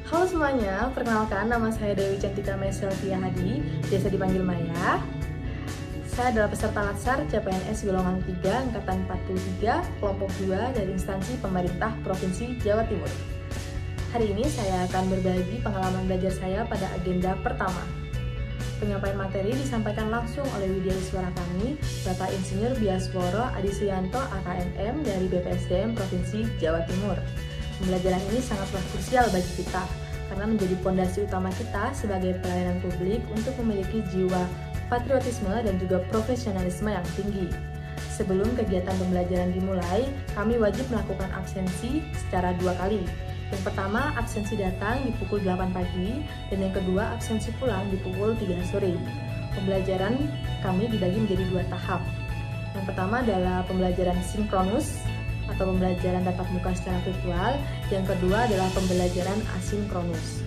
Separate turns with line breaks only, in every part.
Halo semuanya, perkenalkan nama saya Dewi Cantika Meselvia Hadi, biasa dipanggil Maya. Saya adalah peserta Latsar CPNS Golongan 3 Angkatan 43, Kelompok 2 dari instansi pemerintah Provinsi Jawa Timur. Hari ini saya akan berbagi pengalaman belajar saya pada agenda pertama. Penyampaian materi disampaikan langsung oleh Widyaswara kami, Bapak Insinyur Biasworo Adi Suyanto AKMM dari BPSDM Provinsi Jawa Timur. Pembelajaran ini sangatlah krusial bagi kita, karena menjadi fondasi utama kita sebagai pelayanan publik untuk memiliki jiwa patriotisme dan juga profesionalisme yang tinggi. Sebelum kegiatan pembelajaran dimulai, kami wajib melakukan absensi secara 2 kali. Yang pertama, absensi datang di pukul 8 pagi, dan yang kedua, absensi pulang di pukul 3 sore. Pembelajaran kami dibagi menjadi 2 tahap. Yang pertama adalah pembelajaran sinkronus, atau pembelajaran tatap muka secara virtual. Yang kedua adalah pembelajaran asinkronus.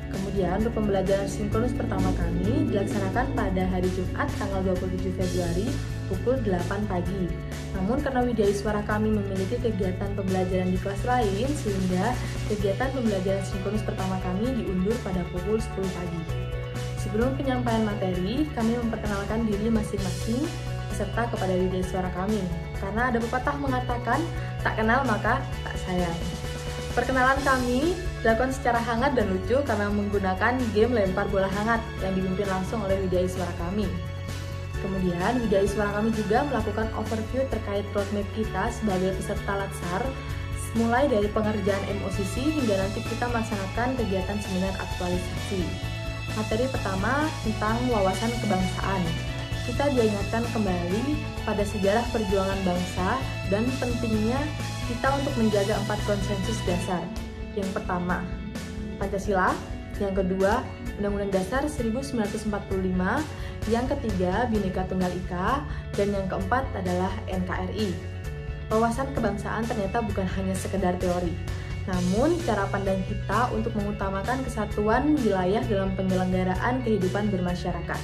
Kemudian untuk pembelajaran sinkronus pertama kami dilaksanakan pada hari Jumat tanggal 27 Februari pukul 8 pagi. Namun karena Widyaswara kami memiliki kegiatan pembelajaran di kelas lain, sehingga kegiatan pembelajaran sinkronus pertama kami diundur pada pukul 10 pagi. Sebelum penyampaian materi, kami memperkenalkan diri masing-masing serta kepada Widyaswara kami, karena ada pepatah mengatakan tak kenal maka tak sayang. Perkenalan kami dilakukan secara hangat dan lucu karena menggunakan game lempar bola hangat yang dipimpin langsung oleh Widyaswara kami. Kemudian Widyaswara kami juga melakukan overview terkait roadmap kita sebagai peserta Latsar, mulai dari pengerjaan MOCC hingga nanti kita melaksanakan kegiatan seminar aktualisasi. Materi pertama tentang wawasan kebangsaan. Kita diingatkan kembali pada sejarah perjuangan bangsa dan pentingnya kita untuk menjaga 4 konsensus dasar. Yang pertama, Pancasila. Yang kedua, Undang-Undang Dasar 1945. Yang ketiga, Bhinneka Tunggal Ika. Dan yang keempat adalah NKRI. Wawasan kebangsaan ternyata bukan hanya sekedar teori, namun cara pandang kita untuk mengutamakan kesatuan wilayah dalam penyelenggaraan kehidupan bermasyarakat.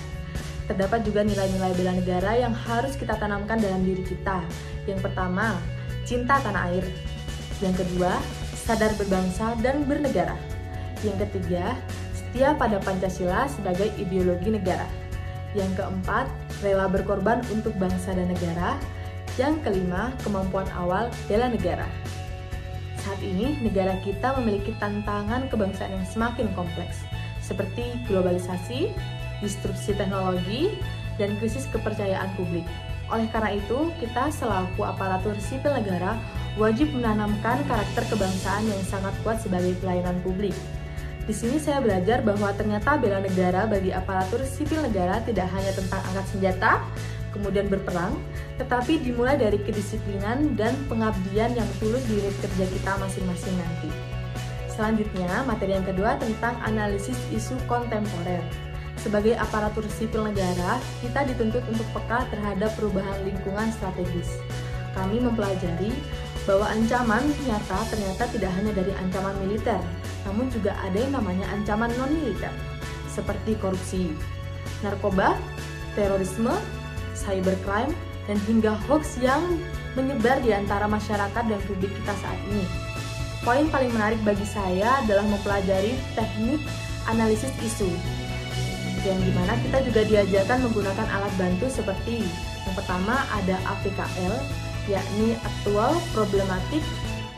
Terdapat juga nilai-nilai bela negara yang harus kita tanamkan dalam diri kita. Yang pertama, cinta tanah air. Yang kedua, sadar berbangsa dan bernegara. Yang ketiga, setia pada Pancasila sebagai ideologi negara. Yang keempat, rela berkorban untuk bangsa dan negara. Yang kelima, kemampuan awal bela negara. Saat ini, negara kita memiliki tantangan kebangsaan yang semakin kompleks, seperti globalisasi, disrupsi teknologi, dan krisis kepercayaan publik. Oleh karena itu, kita selaku aparatur sipil negara wajib menanamkan karakter kebangsaan yang sangat kuat sebagai pelayanan publik. Di sini saya belajar bahwa ternyata bela negara bagi aparatur sipil negara tidak hanya tentang angkat senjata, kemudian berperang, tetapi dimulai dari kedisiplinan dan pengabdian yang tulus di unit kerja kita masing-masing nanti. Selanjutnya, materi yang kedua tentang analisis isu kontemporer. Sebagai aparatur sipil negara, kita dituntut untuk peka terhadap perubahan lingkungan strategis. Kami mempelajari bahwa ancaman nyata ternyata tidak hanya dari ancaman militer, namun juga ada yang namanya ancaman non-militer, seperti korupsi, narkoba, terorisme, cybercrime, dan hingga hoax yang menyebar di antara masyarakat dan publik kita saat ini. Poin paling menarik bagi saya adalah mempelajari teknik analisis isu, yang dimana kita juga diajarkan menggunakan alat bantu seperti yang pertama ada APKL, yakni aktual, problematik,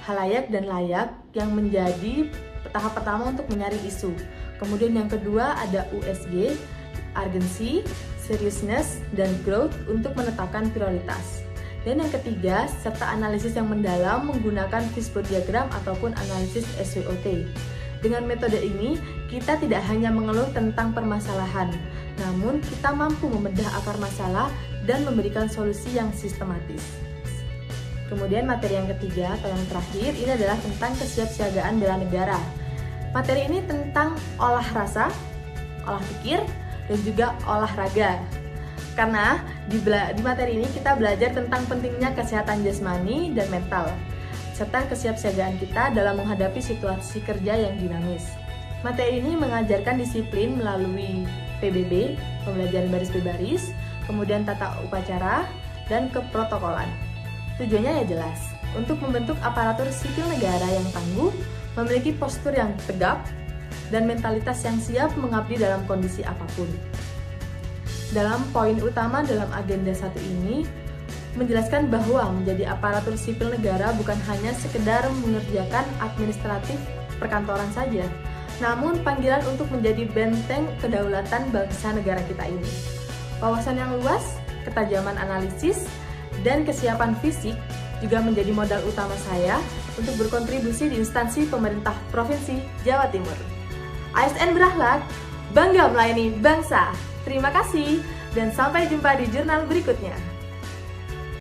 halayak, dan layak, yang menjadi tahap pertama untuk menyaring isu. Kemudian yang kedua ada USG, urgency, seriousness, dan growth untuk menetapkan prioritas. Dan yang ketiga, serta analisis yang mendalam menggunakan fishbone diagram ataupun analisis SWOT. Dengan metode ini, kita tidak hanya mengeluh tentang permasalahan, namun kita mampu membedah akar masalah dan memberikan solusi yang sistematis. Kemudian materi yang ketiga atau yang terakhir ini adalah tentang kesiapsiagaan bela negara. Materi ini tentang olah rasa, olah pikir, dan juga olahraga. Karena di materi ini kita belajar tentang pentingnya kesehatan jasmani dan mental, serta kesiapsiagaan kita dalam menghadapi situasi kerja yang dinamis. Materi ini mengajarkan disiplin melalui PBB, pembelajaran baris berbaris, kemudian tata upacara, dan keprotokolan. Tujuannya ya jelas, untuk membentuk aparatur sipil negara yang tangguh, memiliki postur yang tegap, dan mentalitas yang siap mengabdi dalam kondisi apapun. Dalam poin utama dalam agenda 1 ini, menjelaskan bahwa menjadi aparatur sipil negara bukan hanya sekedar mengerjakan administratif perkantoran saja, namun panggilan untuk menjadi benteng kedaulatan bangsa negara kita ini. Wawasan yang luas, ketajaman analisis, dan kesiapan fisik juga menjadi modal utama saya untuk berkontribusi di instansi pemerintah Provinsi Jawa Timur. ASN berakhlak, bangga melayani bangsa. Terima kasih, dan sampai jumpa di jurnal berikutnya.